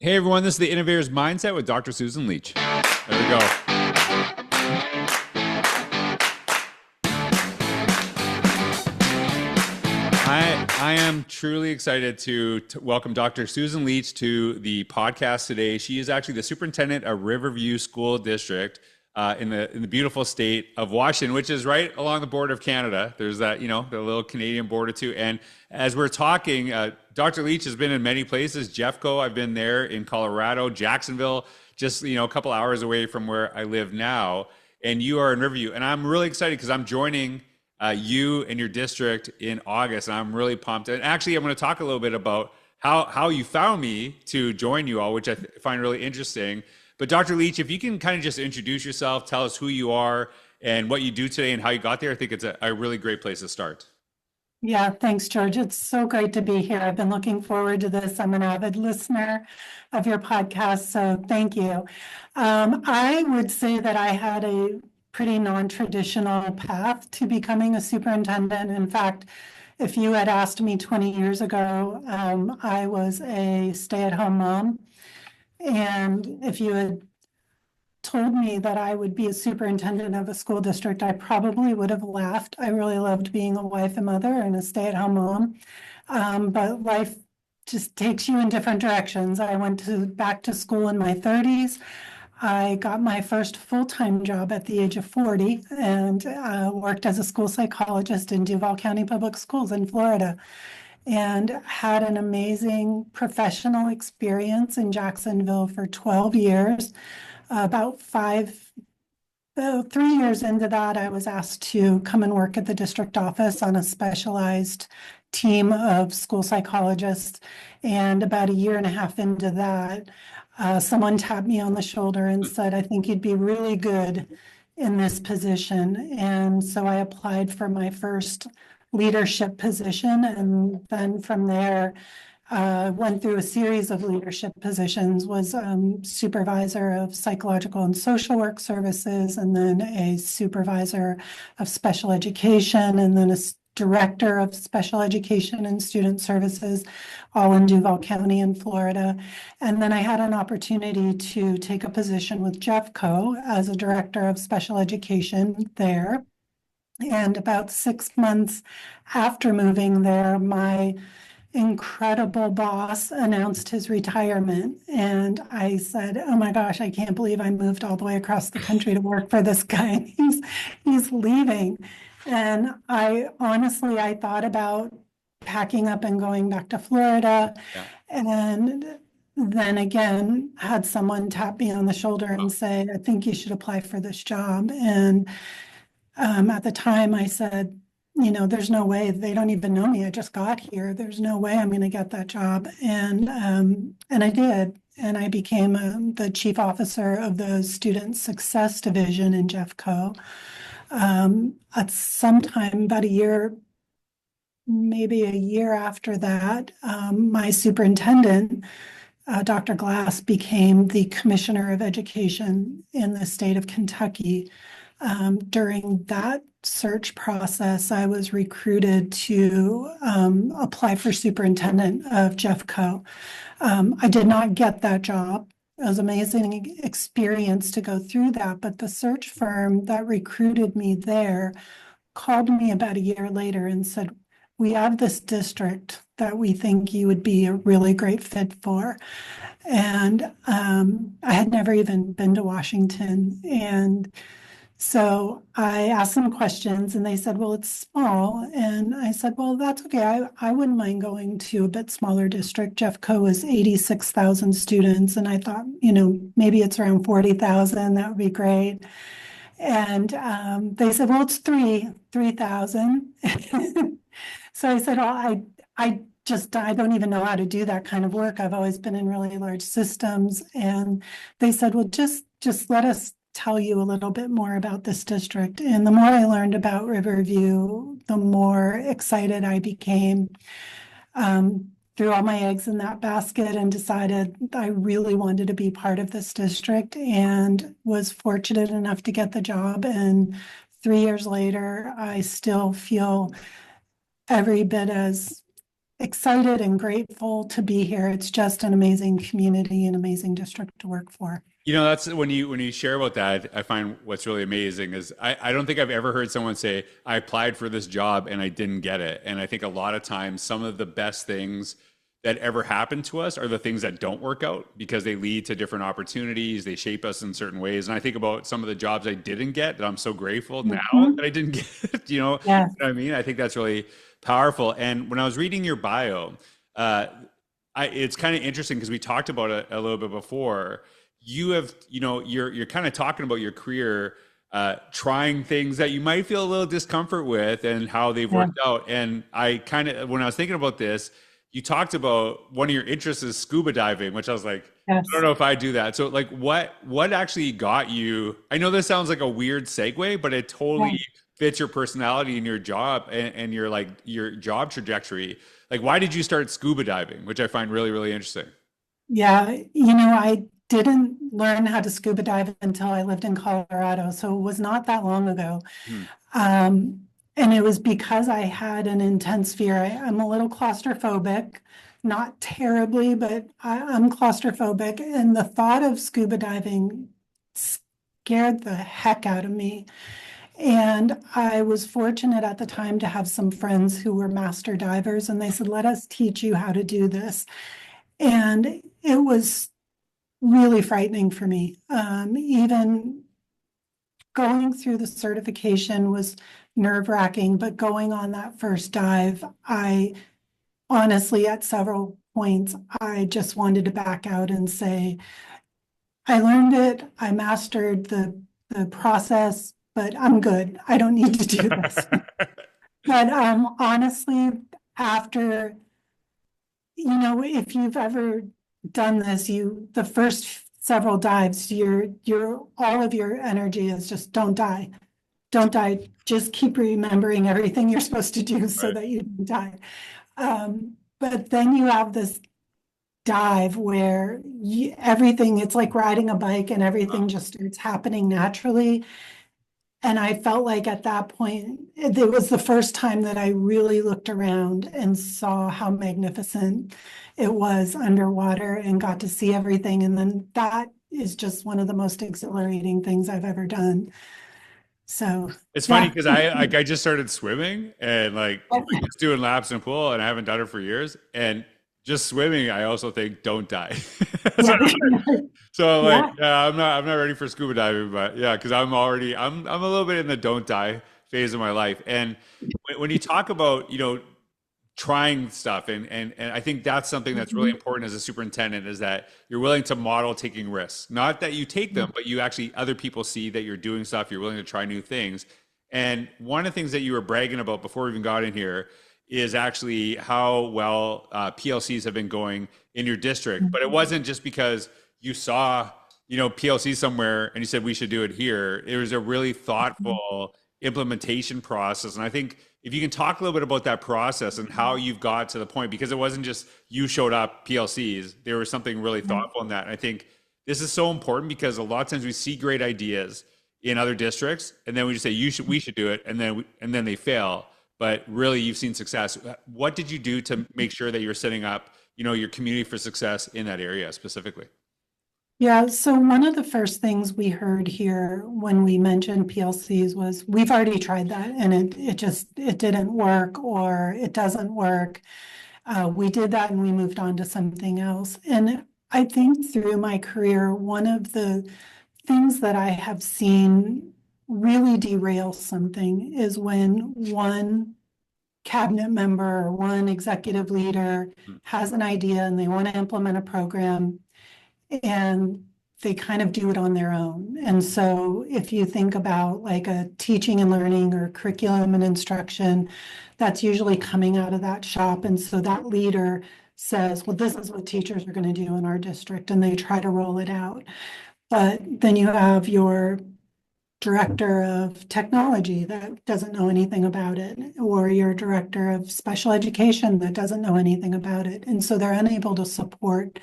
Hey everyone, this is the Innovator's Mindset with Dr. Susan Leach. There we go. I am truly excited to welcome Dr. Susan Leach to the podcast today. She is actually the superintendent of Riverview School District in the beautiful state of Washington, which is right along the border of Canada. There's that, the little Canadian border too. And as we're talking, Dr. Leach has been in many places. Jeffco, I've been there in Colorado, Jacksonville, just a couple hours away from where I live now. And you are in Riverview, and I'm really excited because I'm joining you and your district in August, and I'm really pumped. And actually, I'm going to talk a little bit about how you found me to join you all, which I find really interesting. But Dr. Leach, if you can kind of just introduce yourself, tell us who you are and what you do today and how you got there, I think it's a really great place to start. Yeah, thanks, George. It's so great to be here. I've been looking forward to this. I'm an avid listener of your podcast, so thank you. I would say that I had a pretty non-traditional path to becoming a superintendent. In fact, if you had asked me 20 years ago, I was a stay-at-home mom. And if you had told me that I would be a superintendent of a school district, I probably would have laughed. I really loved being a wife and mother and a stay-at-home mom. But life just takes you in different directions. I went back to school in my 30s. I got my first full-time job at the age of 40 and worked as a school psychologist in Duval County Public Schools in Florida, and had an amazing professional experience in Jacksonville for 12 years. About 3 years into that, I was asked to come and work at the district office on a specialized team of school psychologists. And about a year and a half into that, someone tapped me on the shoulder and said, "I think you'd be really good in this position." And so I applied for my first leadership position. And then from there, went through a series of leadership positions, was supervisor of psychological and social work services, and then a supervisor of special education, and then a director of special education and student services, all in Duval County in Florida. And then I had an opportunity to take a position with Jeffco as a director of special education there. And about 6 months after moving there, my incredible boss announced his retirement. And I said, "Oh my gosh, I can't believe I moved all the way across the country to work for this guy. He's leaving." And I thought about packing up and going back to Florida. Yeah. And then again, had someone tap me on the shoulder and say, "I think you should apply for this job." And at the time I said, "There's no way. They don't even know me. I just got here. There's no way I'm going to get that job." And I did. And I became the chief officer of the Student Success Division in Jeffco. At some time, about a year, maybe a year after that, my superintendent, Dr. Glass, became the commissioner of education in the state of Kentucky. During that search process, I was recruited to apply for superintendent of Jeffco. I did not get that job. It was an amazing experience to go through that, but the search firm that recruited me there called me about a year later and said, "We have this district that we think you would be a really great fit for." And I had never even been to Washington. And so I asked them questions and they said, "Well, it's small." And I said, "Well, that's okay. I wouldn't mind going to a bit smaller district." Jeffco is 86,000 students. And I thought, maybe it's around 40,000. That would be great. And they said, "Well, it's 3,000. So I said, "Well, I don't even know how to do that kind of work. I've always been in really large systems." And they said, "Well, just let us tell you a little bit more about this district." And the more I learned about Riverview, the more excited I became. Threw all my eggs in that basket and decided I really wanted to be part of this district, and was fortunate enough to get the job. And 3 years later, I still feel every bit as excited and grateful to be here. It's just an amazing community, an amazing district to work for. You know, that's when you share about that, I find what's really amazing is I don't think I've ever heard someone say, I applied for this job and I didn't get it. And I think a lot of times some of the best things that ever happen to us are the things that don't work out because they lead to different opportunities. They shape us in certain ways. And I think about some of the jobs I didn't get that I'm so grateful now Mhm. that I didn't get, Yes. what I mean? I think that's really powerful. And when I was reading your bio, uh, it's kind of interesting because we talked about it a little bit before. You have, you're kind of talking about your career, trying things that you might feel a little discomfort with and how they've Yeah. worked out. And I kind of, when I was thinking about this, you talked about one of your interests is scuba diving, which I was like, I don't Yes. know if I do that. So like what actually got you? I know this sounds like a weird segue, but it totally Yeah. fits your personality and your job and your like your job trajectory. Like why did you start scuba diving, which I find really, really interesting. Yeah. I didn't learn how to scuba dive until I lived in Colorado. So it was not that long ago. Hmm. Um, and it was because I had an intense fear. I'm a little claustrophobic, not terribly, but I'm claustrophobic. And the thought of scuba diving scared the heck out of me. And I was fortunate at the time to have some friends who were master divers, and they said, let us teach you how to do this. And it was really frightening for me. Even going through the certification was nerve-wracking, but going on that first dive, I honestly, at several points, I just wanted to back out and say, I learned it, I mastered the process, but I'm good. I don't need to do this. But honestly, after, if you've ever done this, the first several dives, you're all of your energy is just don't die. Don't die. Just keep remembering everything you're supposed to do so Right. that you don't die. But then you have this dive where everything, it's like riding a bike and everything just starts happening naturally. And I felt like at that point, it was the first time that I really looked around and saw how magnificent it was underwater and got to see everything. And then that is just one of the most exhilarating things I've ever done. So, It's funny yeah. because I just started swimming and like just doing laps in a pool and I haven't done it for years. And just swimming, I also think don't die. so, Yeah. so I'm like, Yeah. yeah, I'm not ready for scuba diving, but yeah, because I'm a little bit in the don't die phase of my life. And when you talk about, trying stuff and I think that's something that's really Mhm. important as a superintendent is that you're willing to model taking risks. Not that you take them, but you actually other people see that you're doing stuff, you're willing to try new things. And one of the things that you were bragging about before we even got in here is actually how well PLCs have been going in your district. But it wasn't just because you saw, PLC somewhere and you said we should do it here. It was a really thoughtful implementation process. And I think if you can talk a little bit about that process and how you've got to the point, because it wasn't just you showed up PLCs, there was something really thoughtful in that. And I think this is so important because a lot of times we see great ideas in other districts, and then we just say we should do it, and then they fail. But really, you've seen success. What did you do to make sure that you're setting up, your community for success in that area specifically? Yeah, so one of the first things we heard here when we mentioned PLCs was we've already tried that and it didn't work or it doesn't work. We did that and we moved on to something else. And I think through my career, one of the things that I have seen really derail something is when one cabinet member or one executive leader has an idea and they want to implement a program and they kind of do it on their own. And so if you think about like a teaching and learning or curriculum and instruction, that's usually coming out of that shop. And so that leader says, well, this is what teachers are going to do in our district, and they try to roll it out. But then you have your director of technology that doesn't know anything about it, or your director of special education that doesn't know anything about it. And so they're unable to support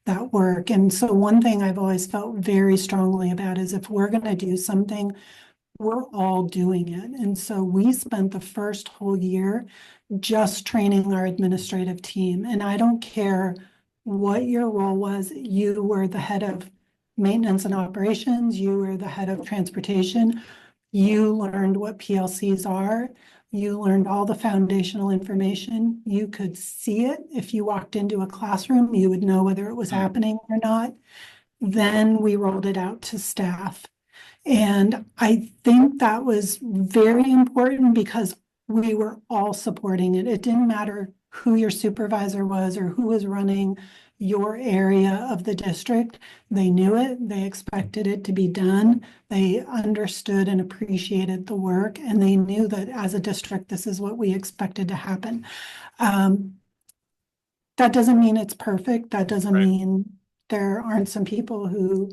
that work. And so one thing I've always felt very strongly about is if we're going to do something, we're all doing it. And so we spent the first whole year just training our administrative team. And I don't care what your role was. You were the head of maintenance and operations. You were the head of transportation. You learned what PLCs are. You learned all the foundational information. You could see it. If you walked into a classroom, you would know whether it was happening or not. Then we rolled it out to staff. And I think that was very important because we were all supporting it. It didn't matter who your supervisor was or who was running your area of the district. They knew it, they expected it to be done. They understood and appreciated the work, and they knew that as a district, this is what we expected to happen. That doesn't mean it's perfect. That doesn't mean there aren't some people who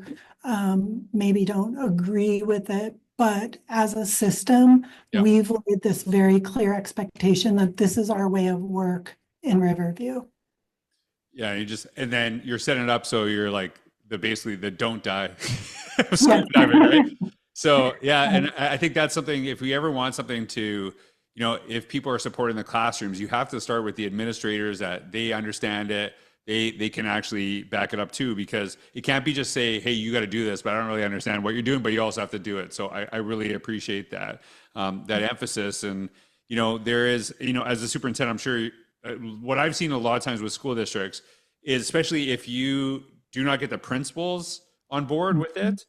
maybe don't agree with it. But as a system, we've laid this very clear expectation that this is our way of work in Riverview. Yeah, and then you're setting it up so you're like basically the don't die scuba diving, right? So and I think that's something, if we ever want something to, if people are supporting the classrooms, you have to start with the administrators, that they understand it. They can actually back it up too, because it can't be just say, hey, you got to do this, but I don't really understand what you're doing, but you also have to do it. So I really appreciate that, that emphasis. And, there is, as a superintendent, I'm sure what I've seen a lot of times with school districts is, especially if you do not get the principals on board with it,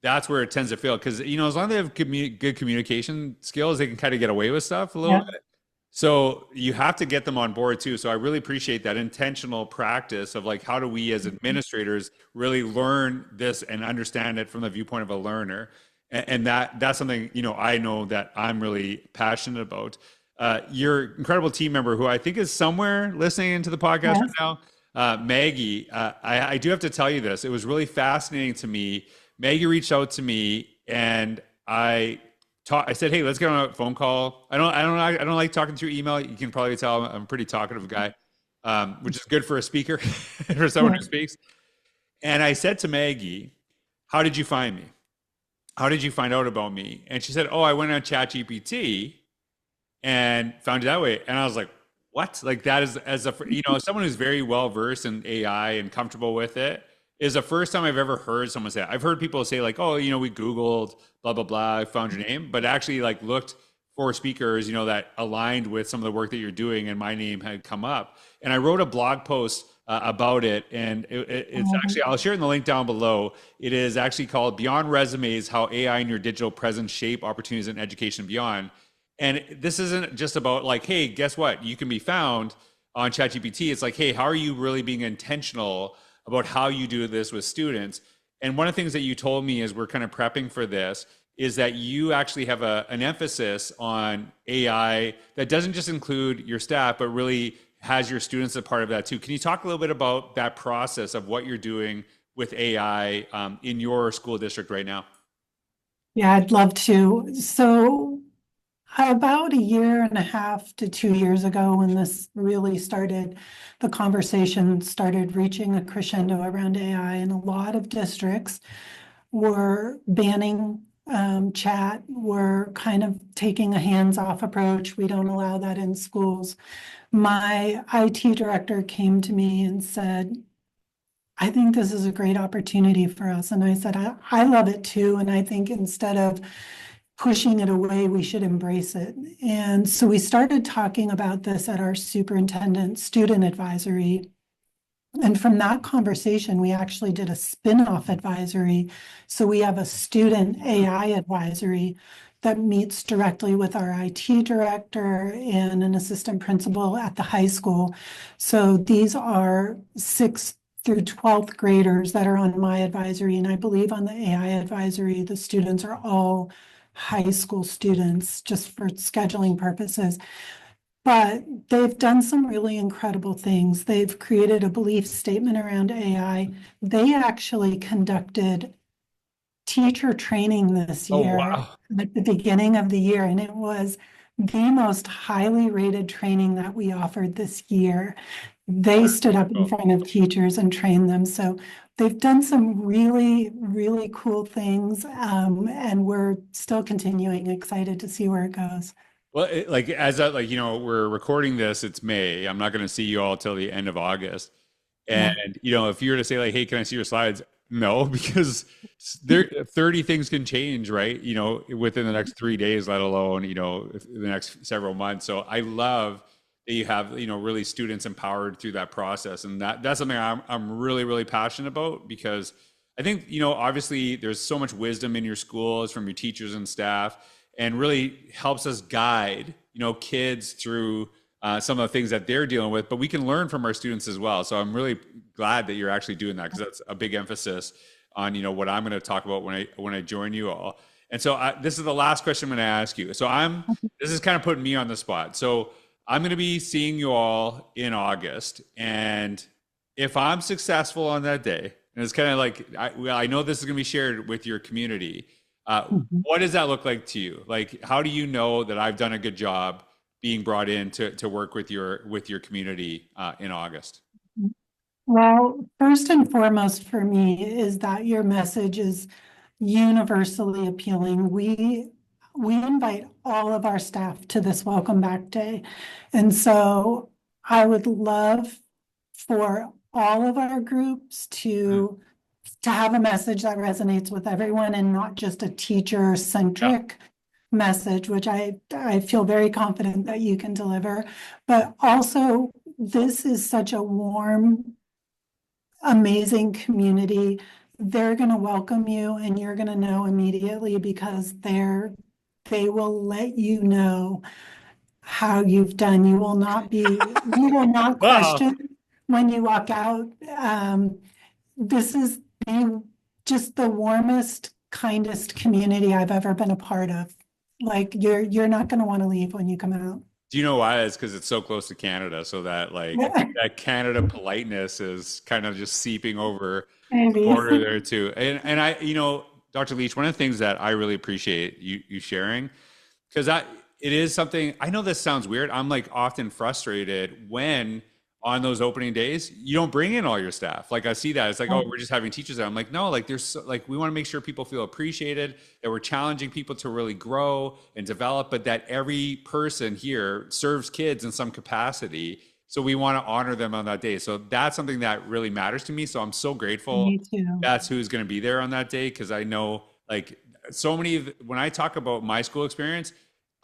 that's where it tends to fail. Because, as long as they have good communication skills, they can kind of get away with stuff a little bit. So you have to get them on board too. So I really appreciate that intentional practice of like, how do we as administrators really learn this and understand it from the viewpoint of a learner? And that's something, I know that I'm really passionate about. Your incredible team member, who I think is somewhere listening into the podcast right now, Maggie, I do have to tell you this. It was really fascinating to me. Maggie reached out to me, and I said, hey, let's get on a phone call. I don't like talking through email. You can probably tell I'm a pretty talkative guy, which is good for a speaker, for someone who speaks. And I said to Maggie, how did you find me? How did you find out about me? And she said, oh, I went on ChatGPT and found you that way. And I was like, what? Like, that is, as someone who's very well versed in AI and comfortable with it, is the first time I've ever heard someone say it. I've heard people say like, oh, we Googled blah, blah, blah, I found your name, but actually like looked for speakers, that aligned with some of the work that you're doing, and my name had come up. And I wrote a blog post about it, and it's actually, I'll share in the link down below. It is actually called Beyond Resumes, How AI and Your Digital Presence Shape Opportunities in Education and Beyond. And this isn't just about like, hey, guess what? You can be found on ChatGPT. It's like, hey, how are you really being intentional about how you do this with students? And one of the things that you told me as we're kind of prepping for this is that you actually have an emphasis on AI that doesn't just include your staff, but really has your students a part of that too. Can you talk a little bit about that process of what you're doing with AI in your school district right now? Yeah, I'd love to. So about 1.5 to 2 years ago, when this really started, the conversation started reaching a crescendo around AI, and a lot of districts were banning chat, were kind of taking a hands-off approach. We don't allow that in schools. My IT director came to me and said, I think this is a great opportunity for us. And I said, I love it too. And I think instead of pushing it away, we should embrace it. And so we started talking about this at our superintendent student advisory. And from that conversation, we actually did a spin-off advisory. So we have a student AI advisory that meets directly with our IT director and an assistant principal at the high school. So these are 6th through 12th graders that are on my advisory. And I believe on the AI advisory, the students are all high school students, just for scheduling purposes. But they've done some really incredible things. They've created a belief statement around AI. They actually conducted teacher training this year at the beginning of the year, and it was the most highly rated training that we offered this year. They stood up in front of teachers and trained them. So they've done some really, really cool things, and we're still continuing, excited to see where it goes. Well, like as a, like, we're recording this, it's May. I'm not going to see you all till the end of August. And, Yeah. if you were to say like, hey, can I see your slides? No, because there 30 things can change, right? Within the next 3 days, let alone, the next several months. So I love that you have, really students empowered through that process. And that's something I'm really, really passionate about, because I think, obviously there's so much wisdom in your schools from your teachers and staff, and really helps us guide, kids through some of the things that they're dealing with, but we can learn from our students as well. So I'm really glad that you're actually doing that, because that's a big emphasis on, what I'm going to talk about when I join you all. And so this is the last question I'm going to ask you. So this is kind of putting me on the spot. So I'm going to be seeing you all in August. And if I'm successful on that day, and it's kind of like, I know this is going to be shared with your community. Mhm. What does that look like to you? Like, how do you know that I've done a good job being brought in to work with your community in August? Well, first and foremost for me is that your message is universally appealing. We invite all of our staff to this welcome back day. And so I would love for all of our groups to have a message that resonates with everyone, and not just a teacher Yeah. centric message, which I feel very confident that you can deliver. But also, this is such a warm, amazing community. They're going to welcome you, and you're going to know immediately, because they will let you know how you've done. You will not Wow. question when you walk out. This is just the warmest, kindest community I've ever been a part of. Like, you're not going to want to leave when you come out. Do you know why? It's because it's so close to Canada, so that that Canada politeness is kind of just seeping over the Maybe. border there too. And I, Dr. Leach, one of the things that I really appreciate you sharing, because it is something, I know this sounds weird. I'm like often frustrated when on those opening days you don't bring in all your staff. Like I see that it's like, oh, we're just having teachers there. I'm like, no, like like we want to make sure people feel appreciated, that we're challenging people to really grow and develop, but that every person here serves kids in some capacity. So we want to honor them on that day. So that's something that really matters to me. So I'm so grateful Me too. that's who's going to be there on that day, because I know like so many when I talk about my school experience,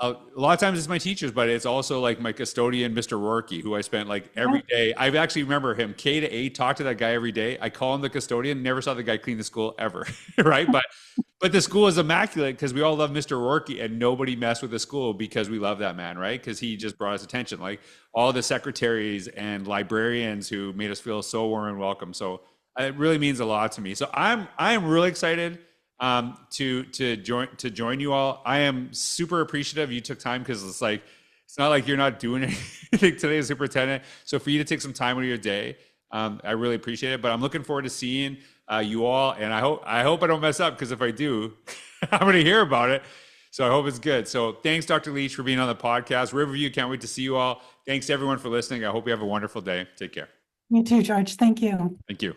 a lot of times it's my teachers, but it's also like my custodian, Mr. Rourke, who I spent like every day. I actually remember him K to 8, talk to that guy every day. I call him the custodian, never saw the guy clean the school ever. Right. But the school is immaculate because we all love Mr. Rourke, and nobody messed with the school because we love that man, right? Because he just brought us attention. Like all the secretaries and librarians who made us feel so warm and welcome. So it really means a lot to me. So I am really excited to join you all. I am super appreciative you took time, because it's not like you're not doing anything today as superintendent. So for you to take some time out of your day, I really appreciate it. But I'm looking forward to seeing you all, and I hope I don't mess up, because if I do, I'm going to hear about it. So I hope it's good. So thanks, Dr. Leach, for being on the podcast. Riverview, can't wait to see you all. Thanks everyone for listening. I hope you have a wonderful day. Take care. You too, George. Thank you. Thank you.